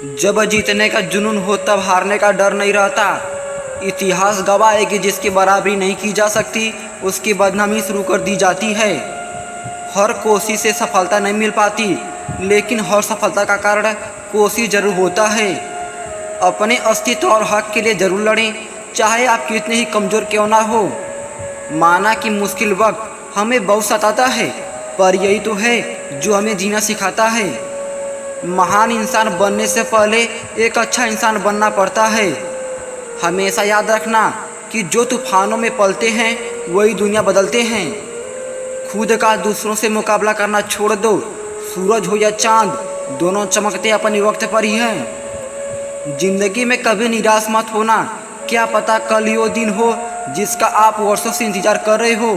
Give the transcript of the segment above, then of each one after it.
जब जीतने का जुनून हो तब हारने का डर नहीं रहता। इतिहास गवाह है कि जिसकी बराबरी नहीं की जा सकती उसकी बदनामी शुरू कर दी जाती है। हर कोशिश से सफलता नहीं मिल पाती, लेकिन हर सफलता का कारण कोशिश जरूर होता है। अपने अस्तित्व और हक के लिए जरूर लड़ें, चाहे आप कितने ही कमज़ोर क्यों ना हो। माना कि मुश्किल वक्त हमें बहुत सताता है, पर यही तो है जो हमें जीना सिखाता है। महान इंसान बनने से पहले एक अच्छा इंसान बनना पड़ता है। हमेशा याद रखना कि जो तूफानों में पलते हैं वही दुनिया बदलते हैं। खुद का दूसरों से मुकाबला करना छोड़ दो। सूरज हो या चांद, दोनों चमकते अपने वक्त पर ही हैं। जिंदगी में कभी निराश मत होना, क्या पता कल ही वो दिन हो जिसका आप वर्षों से इंतजार कर रहे हो।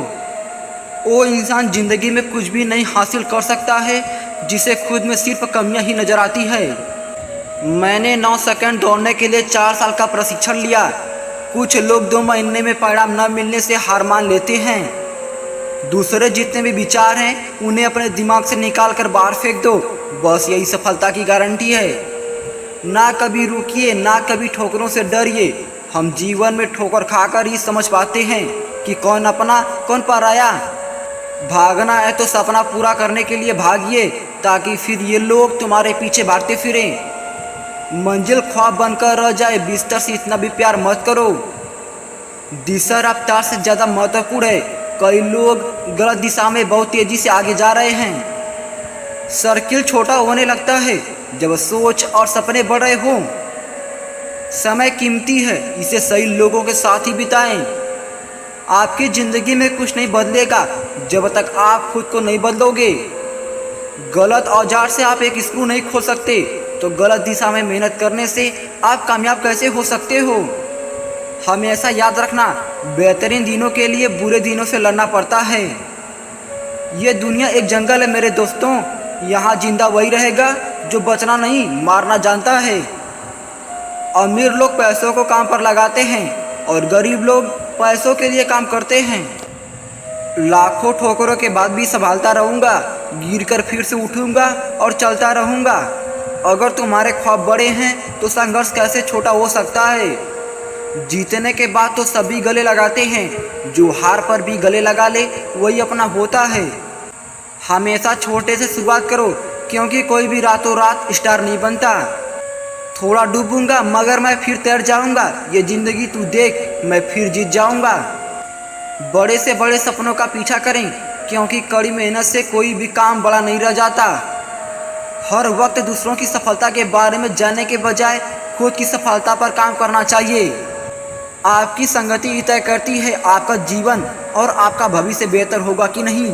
वो इंसान जिंदगी में कुछ भी नहीं हासिल कर सकता है जिसे खुद में सिर्फ कमियां ही नजर आती है। मैंने 9 सेकंड दौड़ने के लिए 4 साल का प्रशिक्षण लिया। कुछ लोग 2 महीने में परिणाम न मिलने से हार मान लेते हैं। दूसरे जितने भी विचार हैं उन्हें अपने दिमाग से निकाल कर बाहर फेंक दो। बस यही सफलता की गारंटी है। ना कभी रुकिए, ना कभी ठोकरों से डरिए। हम जीवन में ठोकर खाकर ही समझ पाते हैं कि कौन अपना कौन पराया। भागना है तो सपना पूरा करने के लिए भागिए, ताकि फिर ये लोग तुम्हारे पीछे भागते फिरें। मंजिल ख्वाब बनकर रह जाए, बिस्तर से इतना भी प्यार मत करो। दिशा रफ्तार से ज़्यादा महत्वपूर्ण है। कई लोग गलत दिशा में बहुत तेज़ी से आगे जा रहे हैं। सर्किल छोटा होने लगता है जब सोच और सपने बढ़ रहे हों। समय कीमती है, इसे सही लोगों के साथ ही बिताएं। आपकी ज़िंदगी में कुछ नहीं बदलेगा जब तक आप खुद को नहीं बदलोगे। गलत औजार से आप एक स्क्रू नहीं खोल सकते, तो गलत दिशा में मेहनत करने से आप कामयाब कैसे हो सकते हो। हमेशा याद रखना, बेहतरीन दिनों के लिए बुरे दिनों से लड़ना पड़ता है। ये दुनिया एक जंगल है मेरे दोस्तों। यहाँ जिंदा वही रहेगा जो बचना नहीं मारना जानता है। अमीर लोग पैसों को काम पर लगाते हैं और गरीब लोग पैसों के लिए काम करते हैं। लाखों ठोकरों के बाद भी संभालता रहूँगा, गिरकर फिर से उठूँगा और चलता रहूँगा। अगर तुम्हारे ख्वाब बड़े हैं तो संघर्ष कैसे छोटा हो सकता है। जीतने के बाद तो सभी गले लगाते हैं, जो हार पर भी गले लगा ले वही अपना होता है। हमेशा छोटे से शुरुआत करो, क्योंकि कोई भी रातों रात स्टार नहीं बनता। थोड़ा डूबूंगा मगर मैं फिर तैर जाऊंगा, ये ज़िंदगी तू देख मैं फिर जीत जाऊंगा। बड़े से बड़े सपनों का पीछा करें, क्योंकि कड़ी मेहनत से कोई भी काम बड़ा नहीं रह जाता। हर वक्त दूसरों की सफलता के बारे में जानने के बजाय खुद की सफलता पर काम करना चाहिए। आपकी संगति तय करती है आपका जीवन और आपका भविष्य बेहतर होगा कि नहीं।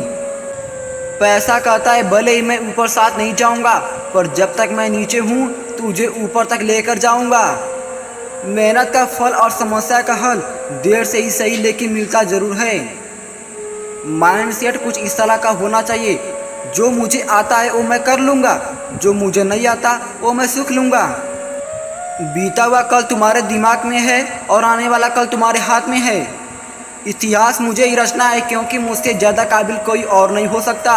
पैसा कहता है भले ही मैं ऊपर साथ नहीं जाऊंगा, पर जब तक मैं नीचे हूँ तुझे ऊपर तक लेकर जाऊंगा। मेहनत का फल और समस्या का हल देर से ही सही लेकिन मिलता जरूर है। माइंडसेट कुछ इस तरह का होना चाहिए, जो मुझे आता है वो मैं कर लूँगा, जो मुझे नहीं आता वो मैं सीख लूँगा। बीता हुआ कल तुम्हारे दिमाग में है और आने वाला कल तुम्हारे हाथ में है। इतिहास मुझे ही रचना है, क्योंकि मुझसे ज़्यादा काबिल कोई और नहीं हो सकता।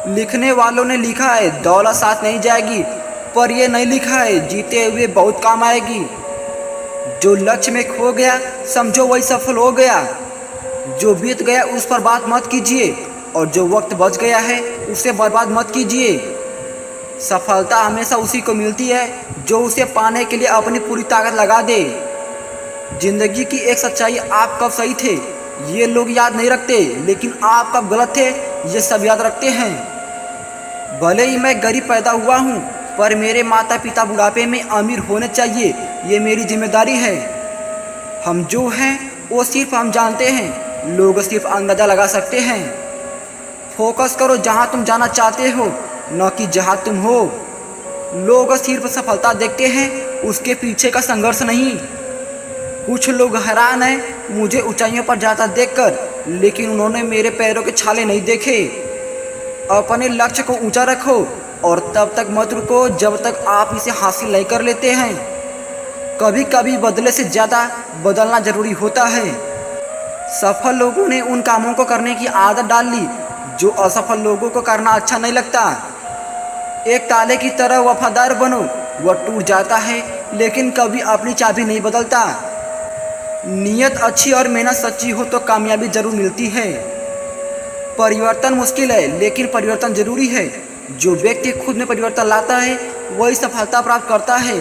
लिखने वालों ने लिखा है दौलत साथ नहीं जाएगी, पर यह नहीं लिखा है जीते हुए बहुत काम आएगी। जो लक्ष्य में खो गया समझो वही सफल हो गया। जो बीत गया उस पर बात मत कीजिए, और जो वक्त बच गया है उसे बर्बाद मत कीजिए। सफलता हमेशा उसी को मिलती है जो उसे पाने के लिए अपनी पूरी ताकत लगा दे। जिंदगी की एक सच्चाई, आप कब सही थे ये लोग याद नहीं रखते, लेकिन आप कब गलत थे ये सब याद रखते हैं। भले ही मैं गरीब पैदा हुआ हूँ, पर मेरे माता पिता बुढ़ापे में अमीर होने चाहिए, ये मेरी जिम्मेदारी है। हम जो हैं वो सिर्फ हम जानते हैं, लोग सिर्फ अंदाजा लगा सकते हैं। फोकस करो जहाँ तुम जाना चाहते हो, न कि जहाँ तुम हो। लोग सिर्फ सफलता देखते हैं, उसके पीछे का संघर्ष नहीं। कुछ लोग हैरान हैं मुझे ऊंचाइयों पर जाता देखकर, लेकिन उन्होंने मेरे पैरों के छाले नहीं देखे। अपने लक्ष्य को ऊंचा रखो और तब तक मत रुको जब तक आप इसे हासिल नहीं कर लेते हैं। कभी कभी बदले से ज़्यादा बदलना ज़रूरी होता है। सफल लोगों ने उन कामों को करने की आदत डाल ली जो असफल लोगों को करना अच्छा नहीं लगता। एक ताले की तरह वफादार बनो, वह टूट जाता है, लेकिन कभी अपनी चाबी नहीं बदलता। नीयत अच्छी और मेहनत सच्ची हो तो कामयाबी जरूर मिलती है। परिवर्तन मुश्किल है, लेकिन परिवर्तन जरूरी है। जो व्यक्ति खुद में परिवर्तन लाता है वही सफलता प्राप्त करता है।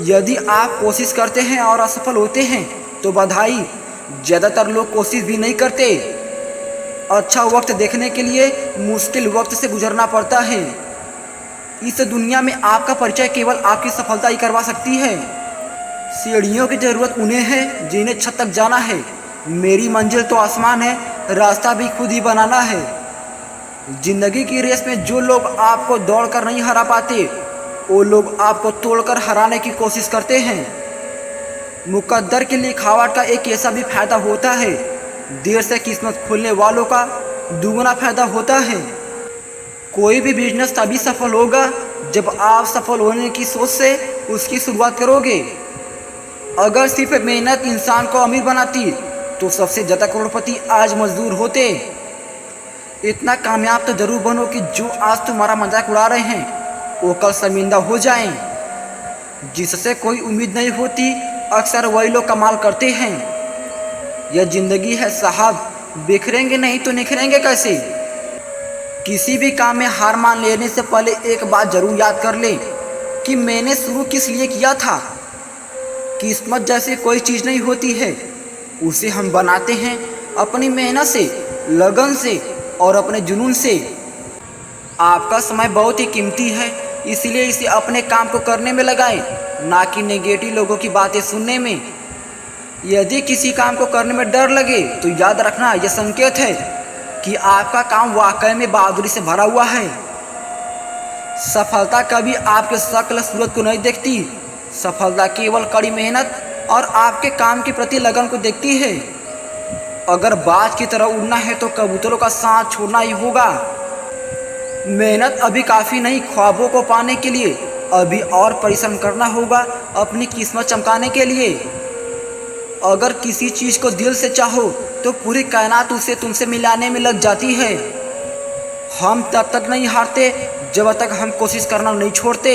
यदि आप कोशिश करते हैं और असफल होते हैं तो बधाई। ज़्यादातर लोग कोशिश भी नहीं करते। अच्छा वक्त देखने के लिए मुश्किल वक्त से गुजरना पड़ता है। इस दुनिया में आपका परिचय केवल आपकी सफलता ही करवा सकती है। सीढ़ियों की ज़रूरत उन्हें है जिन्हें छत तक जाना है। मेरी मंजिल तो आसमान है, रास्ता भी खुद ही बनाना है। जिंदगी की रेस में जो लोग आपको दौड़कर नहीं हरा पाते, वो लोग आपको तोड़कर हराने की कोशिश करते हैं। मुकद्दर की लिखावट का एक ऐसा भी फायदा होता है, देर से किस्मत खुलने वालों का दुगना फायदा होता है। कोई भी बिजनेस तभी सफल होगा जब आप सफल होने की सोच से उसकी शुरुआत करोगे। अगर सिर्फ मेहनत इंसान को अमीर बनाती तो सबसे ज़्यादा करोड़पति आज मजदूर होते। इतना कामयाब तो जरूर बनो कि जो आज तुम्हारा मजाक उड़ा रहे हैं वो कल शर्मिंदा हो जाएं। जिससे कोई उम्मीद नहीं होती अक्सर वही लोग कमाल करते हैं। यह जिंदगी है साहब, बिखरेंगे नहीं तो निखरेंगे कैसे। किसी भी काम में हार मान लेने से पहले एक बात जरूर याद कर लें कि मैंने शुरू किस लिए किया था। किस्मत जैसी कोई चीज़ नहीं होती है, उसे हम बनाते हैं अपनी मेहनत से, लगन से और अपने जुनून से। आपका समय बहुत ही कीमती है, इसलिए इसे अपने काम को करने में लगाएं, ना कि नेगेटिव लोगों की बातें सुनने में। यदि किसी काम को करने में डर लगे तो याद रखना यह संकेत है कि आपका काम वाकई में बहादुरी से भरा हुआ है। सफलता कभी आपके शक्ल सूरत को नहीं देखती, सफलता केवल कड़ी मेहनत और आपके काम के प्रति लगन को देखती है। अगर बाज की तरह उड़ना है तो कबूतरों का साथ छोड़ना ही होगा। मेहनत अभी काफ़ी नहीं, ख्वाबों को पाने के लिए अभी और परिश्रम करना होगा अपनी किस्मत चमकाने के लिए। अगर किसी चीज़ को दिल से चाहो तो पूरी कायनात उसे तुमसे मिलाने में लग जाती है। हम तब तक नहीं हारते जब तक हम कोशिश करना नहीं छोड़ते।